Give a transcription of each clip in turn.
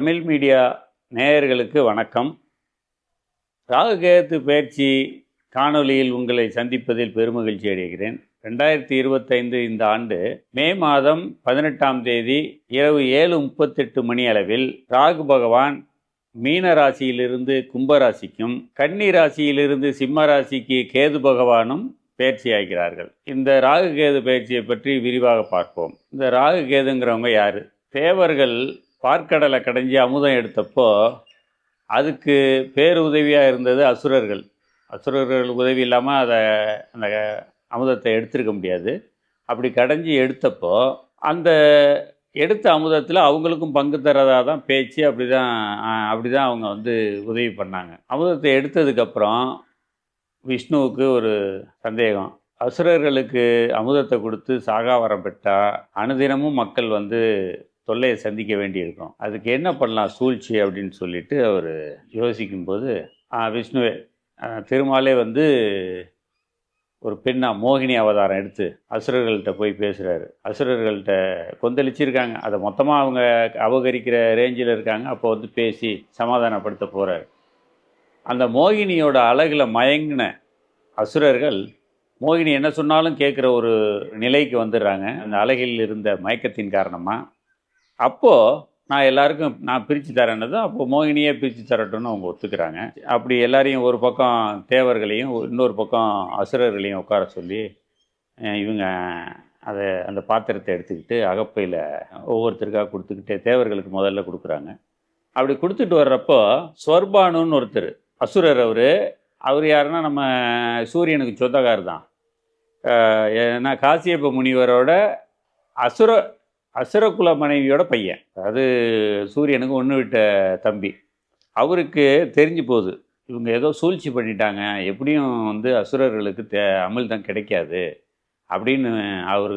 Tamil media நேயர்களுக்கு வணக்கம். ராகுகேது பயிற்சி காணொலியில் உங்களை சந்திப்பதில் பெருமகிழ்ச்சி அடைகிறேன். 2025 இந்த ஆண்டு மே மாதம் 18ஆம் தேதி இரவு 7:38 மணி அளவில் ராகு பகவான் மீன ராசியிலிருந்து கும்பராசிக்கும், கன்னி ராசியிலிருந்து சிம்ம ராசிக்கு கேது பகவானும் பயிற்சியாகிறார்கள். இந்த ராகு கேது பயிற்சியை பற்றி விரிவாக பார்ப்போம். இந்த ராகு கேதுங்கிறவங்க யாரு? தேவர்கள் பார்க்கடலை கடைஞ்சி அமுதம் எடுத்தப்போ அதுக்கு பேருதவியாக இருந்தது அசுரர்கள். அசுரர்கள் உதவி இல்லாமல் அந்த அமுதத்தை எடுத்திருக்க முடியாது. அப்படி கடைஞ்சி எடுத்தப்போ அந்த எடுத்த அமுதத்தில் அவங்களுக்கும் பங்கு தரதாக தான் பேச்சு. அப்படி தான் அவங்க உதவி பண்ணாங்க. அமுதத்தை எடுத்ததுக்கப்புறம் விஷ்ணுவுக்கு ஒரு சந்தேகம். அசுரர்களுக்கு அமுதத்தை கொடுத்து சாகாவரம் பெற்றால் அனுதினமும் மக்கள் தொல்லையை சந்திக்க வேண்டியிருக்கும். அதுக்கு என்ன பண்ணலாம் சூழ்ச்சி அப்படின்னு சொல்லிட்டு அவர் யோசிக்கும்போது விஷ்ணுவே திருமாலே ஒரு பெண்ணா மோகினி அவதாரம் எடுத்து அசுரர்கள்ட்ட போய் பேசுகிறாரு. அசுரர்கள்ட்ட கொந்தளிச்சிருக்காங்க, அதை மொத்தமாக அவங்க அபகரிக்கிற ரேஞ்சில் இருக்காங்க. அப்போ பேசி சமாதானப்படுத்த போகிறார். அந்த மோகினியோட அழகில் மயங்கின அசுரர்கள் மோகினி என்ன சொன்னாலும் கேட்குற ஒரு நிலைக்கு வந்துடுறாங்க, அந்த அழகில் இருந்த மயக்கத்தின் காரணமாக. அப்போது நான் எல்லாருக்கும் நான் பிரித்து தரேன்னதும் அப்போது மோகினியே பிரித்து தரட்டும்னு அவங்க ஒத்துக்கிறாங்க. அப்படி எல்லாரையும் ஒரு பக்கம் தேவர்களையும் இன்னொரு பக்கம் அசுரர்களையும் உட்கார சொல்லி இவங்க அந்த பாத்திரத்தை எடுத்துக்கிட்டு அகப்பையில் ஒவ்வொருத்தருக்காக கொடுத்துக்கிட்டே தேவர்களுக்கு முதல்ல கொடுக்குறாங்க. அப்படி கொடுத்துட்டு வர்றப்போ ஸ்வர்பானுன்னு ஒருத்தர் அசுரர். அவர் யாருன்னா நம்ம சூரியனுக்கு சொந்தக்கார் தான். ஏன்னா காசியப்ப முனிவரோட அசுரகுல மனைவியோட பையன், அதாவது சூரியனுக்கு ஒன்று விட்ட தம்பி. அவருக்கு தெரிஞ்சு போகுது இவங்க ஏதோ சூழ்ச்சி பண்ணிட்டாங்க, எப்படியும் அசுரர்களுக்கு அமிழ்தம் கிடைக்காது அப்படின்னு அவர்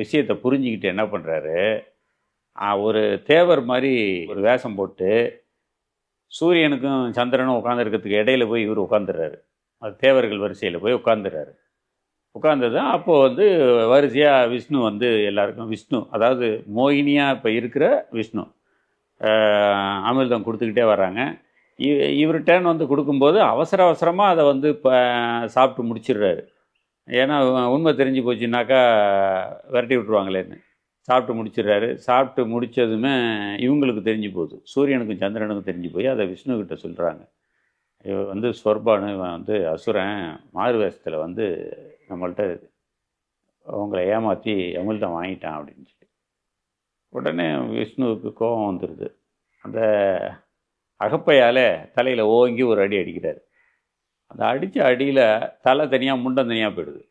விஷயத்தை புரிஞ்சுக்கிட்டு என்ன பண்ணுறாரு, ஒரு தேவர் மாதிரி ஒரு வேஷம் போட்டு சூரியனுக்கும் சந்திரனும் உட்காந்துருக்கிறதுக்கு இடையில போய் இவர் உட்காந்துடுறாரு. அது தேவர்கள் வரிசையில் போய் உட்காந்துடுறாரு. உட்கார்ந்தது அப்போது வரிசையாக விஷ்ணு எல்லாருக்கும் விஷ்ணு, அதாவது மோகினியாக இப்போ இருக்கிற விஷ்ணு அமிர்தம் கொடுத்துக்கிட்டே வர்றாங்க. இவர்கிட்ட கொடுக்கும்போது அவசரமாக அதை இப்போ சாப்பிட்டு முடிச்சிடுறாரு. ஏன்னா உண்மை தெரிஞ்சு போச்சுன்னாக்கா விரட்டி விட்டுருவாங்களேன்னு சாப்பிட்டு முடிச்சிடுறாரு. சாப்பிட்டு முடித்ததுமே இவங்களுக்கு தெரிஞ்சு போகுது, சூரியனுக்கும் சந்திரனுக்கும் தெரிஞ்சு போய் அதை விஷ்ணுக்கிட்ட சொல்கிறாங்க. இவன் ஸ்வர்பானு, இவன் அசுரன் மாறு வேஷத்தில் நம்மள்கிட்ட அவங்கள ஏமாற்றி அமிழ்தம் வாங்கிட்டான் அப்படின்னு சொல்லி. உடனே விஷ்ணுவுக்கு கோபம் வந்துடுது. அந்த அகப்பையால் தலையில் ஓங்கி ஒரு அடி அடிக்கிறார். அந்த அடித்த அடியில் தலை தனியாக முண்டம் தனியாக போயிடுது.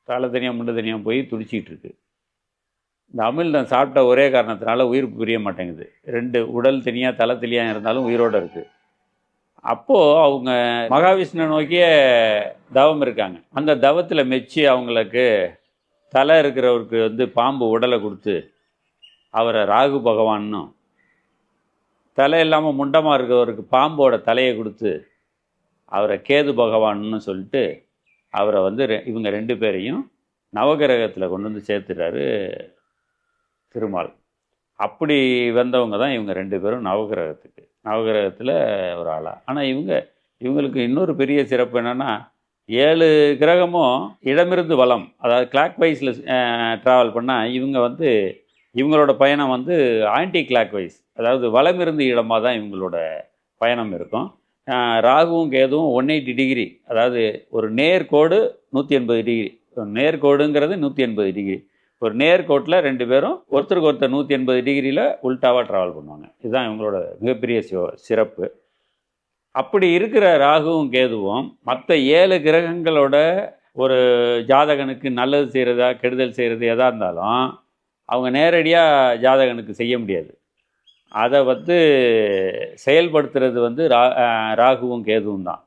தலை தனியாக முண்டம் தனியாக போய் துடிச்சிக்கிட்டு இருக்கு. இந்த அமிழ்தம் சாப்பிட்ட ஒரே காரணத்தினால உயிர் புரிய மாட்டேங்குது. ரெண்டு உடல் தனியாக தலை தனியாக இருந்தாலும் உயிரோடு இருக்குது. அப்போது அவங்க மகாவிஷ்ணு நோக்கிய தவம் இருக்காங்க. அந்த தவத்தில் மெச்சி அவங்களுக்கு தலை இருக்கிறவருக்கு பாம்பு உடலை கொடுத்து அவரை ராகு பகவான்னும், தலை இல்லாமல் முண்டமாக இருக்கிறவருக்கு பாம்போட தலையை கொடுத்து அவரை கேது பகவான்னு சொல்லிட்டு அவரை இவங்க ரெண்டு பேரையும் நவகிரகத்தில் கொண்டு சேர்த்துறாரு திருமால். அப்படி வந்தவங்க தான் இவங்க ரெண்டு பேரும் நவகிரகத்தில் ஒரு ஆளாக. ஆனால் இவங்களுக்கு இன்னொரு பெரிய சிறப்பு என்னென்னா, 7 கிரகமும் இடமிருந்து வலம், அதாவது கிளாக் வைஸில் ட்ராவல் பண்ணால் இவங்களோட பயணம் ஆன்டி கிளாக் வைஸ், அதாவது வலமிருந்து இடமாக தான் இவங்களோட பயணம் இருக்கும். ராகுவும் கேதுவும் 180 டிகிரி, அதாவது ஒரு நேர்கோடு 180 டிகிரி. நேர்கோடுங்கிறது 180 டிகிரி. ஒரு நேர்கோட்டில் ரெண்டு பேரும் ஒருத்தருக்கு ஒருத்தர் 180 டிகிரியில் உல்டாவாக ட்ராவல் பண்ணுவாங்க. இதுதான் இவங்களோட மிகப்பெரிய சிறப்பு. அப்படி இருக்கிற ராகுவும் கேதுவும் மற்ற 7 கிரகங்களோட ஒரு ஜாதகனுக்கு நல்லது செய்கிறதா கெடுதல் செய்கிறது எதாக இருந்தாலும் அவங்க நேரடியாக ஜாதகனுக்கு செய்ய முடியாது. அதை செயல்படுத்துறது ராகுவும் கேதுவும் தான்.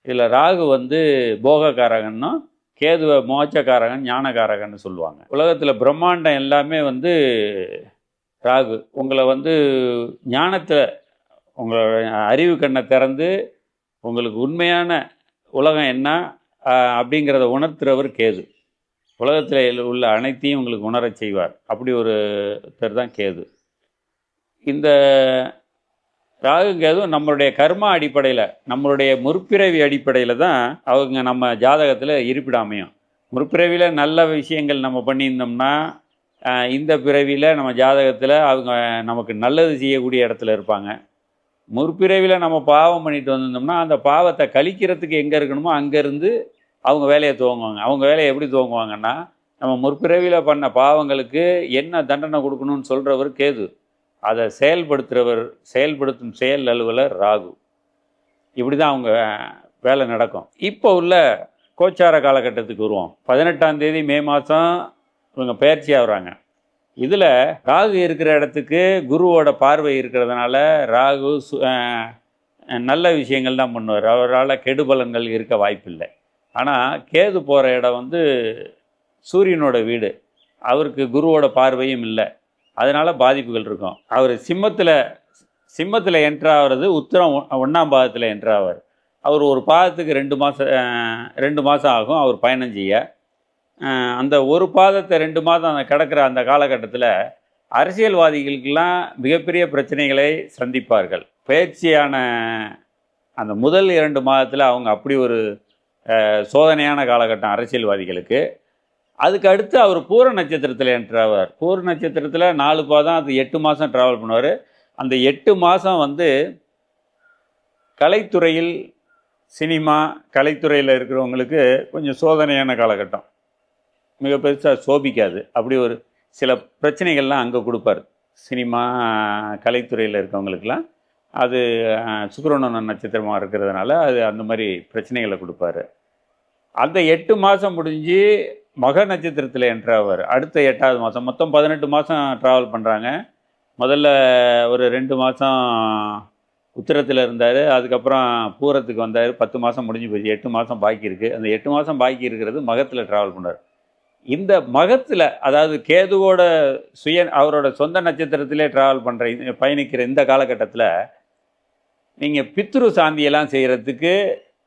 இதில் ராகு போகக்காரகன்னா, கேதுவை மோட்சக்காரகன் ஞானக்காரகன்னு சொல்லுவாங்க. உலகத்தில் பிரம்மாண்டம் எல்லாமே ராகு உங்களை ஞானத்தில் உங்களோட அறிவு கண்ணை திறந்து உங்களுக்கு உண்மையான உலகம் என்ன அப்படிங்கிறத உணர்த்துறவர் கேது. உலகத்தில் உள்ள அனைத்தையும் உங்களுக்கு உணரச் செய்வார். அப்படி ஒரு பேர் தான் கேது. இந்த ராகு கேது நம்மளுடைய கர்மா அடிப்படையில், நம்மளுடைய முற்பிறவி அடிப்படையில் தான் அவங்க நம்ம ஜாதகத்தில் இருப்பிடம் அமையும். முற்பிறவியில் நல்ல விஷயங்கள் நம்ம பண்ணியிருந்தோம்னா இந்த பிறவியில் நம்ம ஜாதகத்தில் அவங்க நமக்கு நல்லது செய்யக்கூடிய இடத்துல இருப்பாங்க. முற்பிறவியில் நம்ம பாவம் பண்ணிட்டு வந்திருந்தோம்னா அந்த பாவத்தை கழிக்கிறதுக்கு எங்கே இருக்கணுமோ அங்கேருந்து அவங்க வேலையை துவங்குவாங்க. அவங்க வேலையை எப்படி துவங்குவாங்கன்னா, நம்ம முற்பிறவியில் பண்ண பாவங்களுக்கு என்ன தண்டனை கொடுக்கணும்னு சொல்கிறவர் கேது, அதை செயல்படுத்தும் செயல் அலுவலர் ராகு. இப்படி தான் அவங்க வேலை நடக்கும். இப்போ உள்ள கோச்சார காலகட்டத்துக்கு வருவோம். 18ஆம் தேதி மே மாதம் இவங்க பயிற்சி ஆகுறாங்க. இதில் ராகு இருக்கிற இடத்துக்கு குருவோட பார்வை இருக்கிறதுனால ராகு நல்ல விஷயங்கள் தான் பண்ணுவார். அவரால் கெடுபலன்கள் இருக்க வாய்ப்பில்லை. ஆனால் கேது போகிற இடம் வந்து சூரியனோட வீடு, அவருக்கு குருவோட பார்வையும் இல்லை, அதனால் பாதிப்புகள் இருக்கும். அவர் சிம்மத்தில் என்ட்ரு ஆகிறது உத்திரம் 1ஆம் பாதத்தில் என்ட்ரு ஆவார். அவர் ஒரு பாதத்துக்கு 2 மாதம் ஆகும் அவர் பயணம் செய்ய. அந்த ஒரு பாதத்தை 2 மாதம் அந்த கிடக்கிற அந்த காலகட்டத்தில் அரசியல்வாதிகளுக்கெல்லாம் மிகப்பெரிய பிரச்சனைகளை சந்திப்பார்கள். பயிற்சியான அந்த முதல் 2 மாதத்தில் அவங்க அப்படி ஒரு சோதனையான காலகட்டம் அரசியல்வாதிகளுக்கு. அதுக்கு அடுத்து அவர் பூர நட்சத்திரத்தில் என்ட்ராவார். பூர நட்சத்திரத்தில் 4 பாதம், அது 8 மாதம் ட்ராவல் பண்ணுவார். அந்த 8 மாதம் வந்து கலைத்துறையில், சினிமா கலைத்துறையில் இருக்கிறவங்களுக்கு கொஞ்சம் சோதனையான காலகட்டம். மிக பெருசாக சோபிக்காது. அப்படி ஒரு சில பிரச்சனைகள்லாம் அங்கே கொடுப்பார். சினிமா கலைத்துறையில் இருக்கவங்களுக்கெல்லாம் அது சுக்கிரனோட நட்சத்திரமாக இருக்கிறதுனால அது அந்த மாதிரி பிரச்சனைகளை கொடுப்பாரு. அந்த 8 மாதம் முடிஞ்சு மக நட்சத்திரத்தில் என்ட்ராவார். அடுத்த 8ஆவது மாதம் மொத்தம் 18 மாதம் ட்ராவல் பண்ணுறாங்க. முதல்ல ஒரு 2 மாதம் உத்திரத்தில் இருந்தார், அதுக்கப்புறம் பூரத்துக்கு வந்தார். 10 மாதம் முடிஞ்சு போச்சு, 8 மாதம் பாக்கி இருக்குது. அந்த 8 மாதம் பாக்கி இருக்கிறது மகத்தில் ட்ராவல் பண்ணார். இந்த மகத்தில், அதாவது கேதுவோட அவரோட சொந்த நட்சத்திரத்திலே ட்ராவல் பயணிக்கிற இந்த காலகட்டத்தில் நீங்கள் பித்ரு சாந்தியெல்லாம் செய்கிறதுக்கு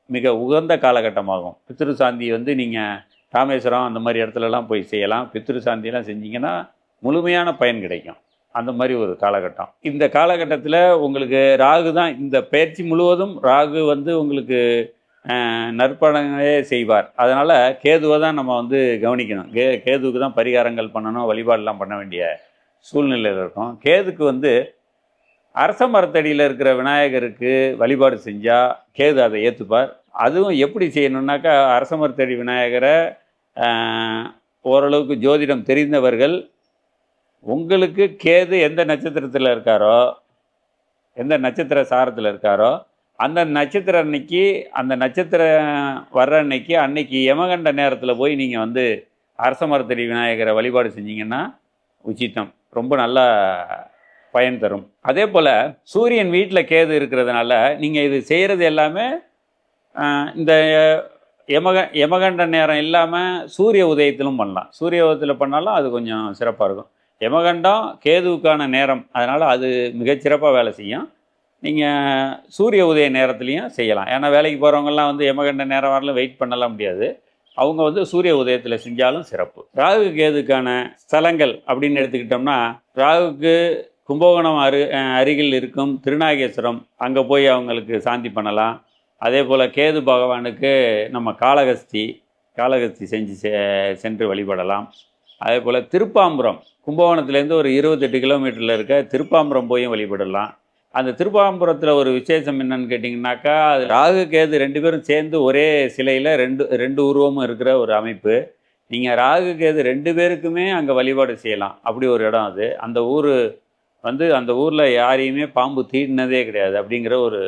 மிக உகந்த காலகட்டமாகும். பித்ரு சாந்தி வந்து நீங்கள் ராமேஸ்வரம் அந்த மாதிரி இடத்துலலாம் போய் செய்யலாம். பித்ரு சாந்தியெல்லாம் செஞ்சிங்கன்னா முழுமையான பயன் கிடைக்கும். அந்த மாதிரி ஒரு காலகட்டம். இந்த காலகட்டத்தில் உங்களுக்கு ராகு தான், இந்த பயிற்சி முழுவதும் ராகு வந்து உங்களுக்கு நற்பலன்களே செய்வார். அதனால் கேதுவை தான் நம்ம வந்து கவனிக்கணும். கேதுவுக்கு தான் பரிகாரங்கள் பண்ணணும், வழிபாடெல்லாம் பண்ண வேண்டிய சூழ்நிலையில் இருக்கும். கேதுக்கு வந்து அரச மரத்தடியில் இருக்கிற விநாயகருக்கு வழிபாடு செஞ்சால் கேது அதை ஏற்றுப்பார். அதுவும் எப்படி செய்யணுன்னாக்கா, அரச மரத்தடி விநாயகரை ஓரளவுக்கு ஜோதிடம் தெரிந்தவர்கள், உங்களுக்கு கேது எந்த நட்சத்திரத்தில் இருக்காரோ, எந்த நட்சத்திர சாரத்தில் இருக்காரோ, அந்த நட்சத்திரம் அன்னைக்கு, அந்த நட்சத்திரம் வர்ற அன்னைக்கு யமகண்ட நேரத்தில் போய் நீங்கள் வந்து அரச மரத்தடி விநாயகரை வழிபாடு செஞ்சீங்கன்னா உச்சித்தம், ரொம்ப நல்லா பயன் தரும். அதே போல் சூரியன் வீட்டில் கேது இருக்கிறதுனால நீங்கள் இது செய்கிறது எல்லாமே இந்த யமகண்ட நேரம் இல்லாமல் சூரிய உதயத்திலும் பண்ணலாம். சூரிய உதயத்தில் பண்ணாலும் அது கொஞ்சம் சிறப்பாக இருக்கும். யமகண்டம் கேதுவுக்கான நேரம், அதனால் அது மிகச்சிறப்பாக வேலை செய்யும். நீங்கள் சூரிய உதய நேரத்துலையும் செய்யலாம். ஏன்னா வேலைக்கு போகிறவங்கெல்லாம் வந்து யமகண்ட நேரம் வரலாம் வெயிட் பண்ணலாம் முடியாது. அவங்க வந்து சூரிய உதயத்தில் செஞ்சாலும் சிறப்பு. ராகு கேதுக்கான ஸ்தலங்கள் அப்படின்னு எடுத்துக்கிட்டோம்னா, ராகுக்கு கும்பகோணம் அருகில் இருக்கும் திருநாகேஸ்வரம், அங்கே போய் அவங்களுக்கு சாந்தி பண்ணலாம். அதே போல் கேது பகவானுக்கு நம்ம காளகஸ்தி சென்று வழிபடலாம். அதே போல் திருப்பாம்புரம், கும்பகோணத்துலேருந்து ஒரு 28 கிலோமீட்டரில் இருக்க திருப்பாம்புரம் போயும் வழிபடலாம். அந்த திருப்பாம்புரத்தில் ஒரு விசேஷம் என்னன்னு கேட்டிங்கனாக்கா, அது ராகு கேது 2 பேரும் சேர்ந்து ஒரே சிலையில் ரெண்டு உருவமும் இருக்கிற ஒரு அமைப்பு. நீங்கள் ராகு கேது 2 பேருக்குமே அங்கே வழிபாடு செய்யலாம். அப்படி ஒரு இடம் அது. அந்த ஊர் வந்து, அந்த ஊரில் யாரையுமே பாம்பு தீண்டினதே கிடையாது அப்படிங்கிற ஒரு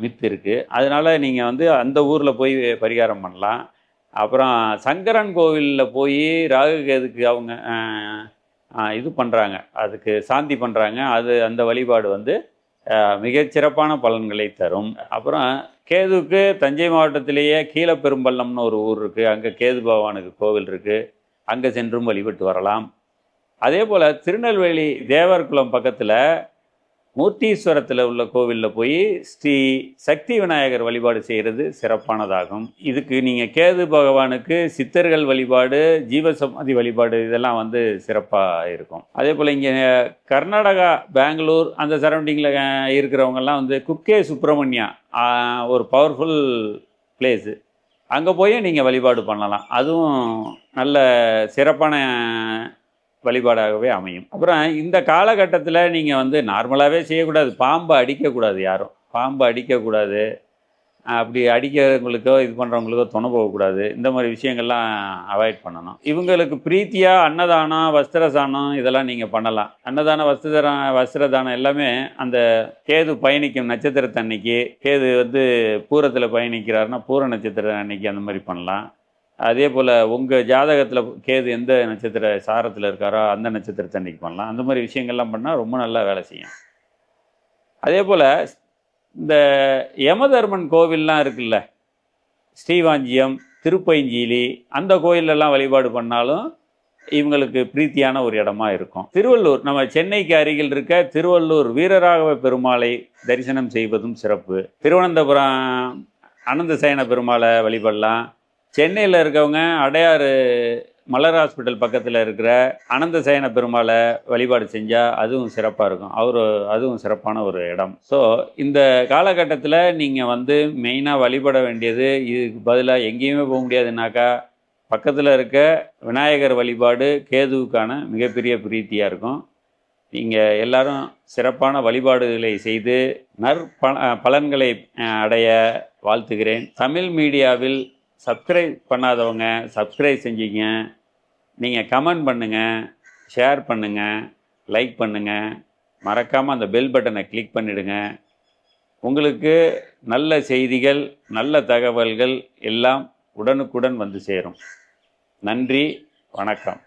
மித்து இருக்குது. அதனால் நீங்கள் வந்து அந்த ஊரில் போய் பரிகாரம் பண்ணலாம். அப்புறம் சங்கரன் கோவிலில் போய் ராகு கேதுக்கு அவங்க இது பண்ணுறாங்க, அதுக்கு சாந்தி பண்ணுறாங்க. அந்த வழிபாடு வந்து மிகச்சிறப்பான பலன்களை தரும். அப்புறம் கேதுவுக்கு தஞ்சை மாவட்டத்திலேயே கீழப்பெரும்பள்ளம்னு ஒரு ஊர் இருக்குது, அங்கே கேது பகவானுக்கு கோவில் இருக்குது, அங்கே சென்றும் வழிபட்டு வரலாம். அதே போல் திருநெல்வேலி தேவர்குளம் பக்கத்தில் மூர்த்தீஸ்வரத்தில் உள்ள கோவிலில் போய் ஸ்ரீ சக்தி விநாயகர் வழிபாடு செய்கிறது சிறப்பானதாகும். இதுக்கு நீங்கள் கேது பகவானுக்கு சித்தர்கள் வழிபாடு, ஜீவசமாதி வழிபாடு இதெல்லாம் வந்து சிறப்பாக இருக்கும். அதே போல் இங்கே கர்நாடகா, பெங்களூர் அந்த சரௌண்டிங்கில் இருக்கிறவங்கெல்லாம் வந்து குக்கே சுப்பிரமணியா ஒரு பவர்ஃபுல் பிளேஸு, அங்கே போய் நீங்கள் வழிபாடு பண்ணலாம். அதுவும் நல்ல சிறப்பான வழிபாடாகவே அமையும். அப்புறம் இந்த காலகட்டத்தில் நீங்கள் வந்து நார்மலாகவே செய்யக்கூடாது. பாம்பை அடிக்கக்கூடாது, யாரும் பாம்பை அடிக்கக்கூடாது. அப்படி அடிக்கிறவங்களுக்கோ இது பண்ணுறவங்களுக்கோ துணை போகக்கூடாது. இந்த மாதிரி விஷயங்கள்லாம் அவாய்ட் பண்ணணும். இவங்களுக்கு பிரீத்தியாக அன்னதானம், வஸ்திரதானம் இதெல்லாம் நீங்கள் பண்ணலாம். அன்னதானம், வஸ்திரதானம் எல்லாமே அந்த கேது பயணிக்கும் நட்சத்திரத்தன்னைக்கு, கேது வந்து பூரத்தில் பயணிக்கிறாருன்னா பூர நட்சத்திர அன்னைக்கு அந்த மாதிரி பண்ணலாம். அதே போல் உங்கள் ஜாதகத்தில் கேது எந்த நட்சத்திர சாரத்தில் இருக்காரோ அந்த நட்சத்திரத்தன்னைக்கு பண்ணலாம். அந்த மாதிரி விஷயங்கள்லாம் பண்ணால் ரொம்ப நல்லா வேலை செய்யும். அதே போல் இந்த யமதர்மன் கோவில்லாம் இருக்குல்ல, ஸ்ரீவாஞ்சியம், திருப்பைஞ்சீலி, அந்த கோயிலெல்லாம் வழிபாடு பண்ணாலும் இவங்களுக்கு பிரீத்தியான ஒரு இடமா இருக்கும். திருவள்ளூர், நம்ம சென்னைக்கு அருகில் இருக்க திருவள்ளூர் வீரராகவ பெருமாளை தரிசனம் செய்வதும் சிறப்பு. திருவனந்தபுரம் அனந்த சயன பெருமாளை வழிபடலாம். சென்னையில் இருக்கவங்க அடையாறு மலர் ஹாஸ்பிட்டல் பக்கத்தில் இருக்கிற அனந்த சயன பெருமாளை வழிபாடு செஞ்சால் அதுவும் சிறப்பாக இருக்கும். அதுவும் சிறப்பான ஒரு இடம். ஸோ இந்த காலகட்டத்தில் நீங்கள் வந்து மெயினாக வழிபட வேண்டியது, இதுக்கு பதிலாக எங்கேயுமே போக முடியாதுனாக்கா பக்கத்தில் இருக்க விநாயகர் வழிபாடு கேதுவுக்கான மிகப்பெரிய பிரீத்தியாக இருக்கும். நீங்கள் எல்லாரும் சிறப்பான வழிபாடுகளை செய்து பலன்களை அடைய வாழ்த்துகிறேன். தமிழ் மீடியாவில் சப்ஸ்கிரைப் பண்ணாதவங்க சப்ஸ்கிரைப் செஞ்சீங்க. நீங்கள் கமெண்ட் பண்ணுங்கள், ஷேர் பண்ணுங்கள், லைக் பண்ணுங்கள். மறக்காமல் அந்த பெல் பட்டனை கிளிக் பண்ணிவிடுங்க. உங்களுக்கு நல்ல செய்திகள், நல்ல தகவல்கள் எல்லாம் உடனுக்குடன் வந்து சேரும். நன்றி, வணக்கம்.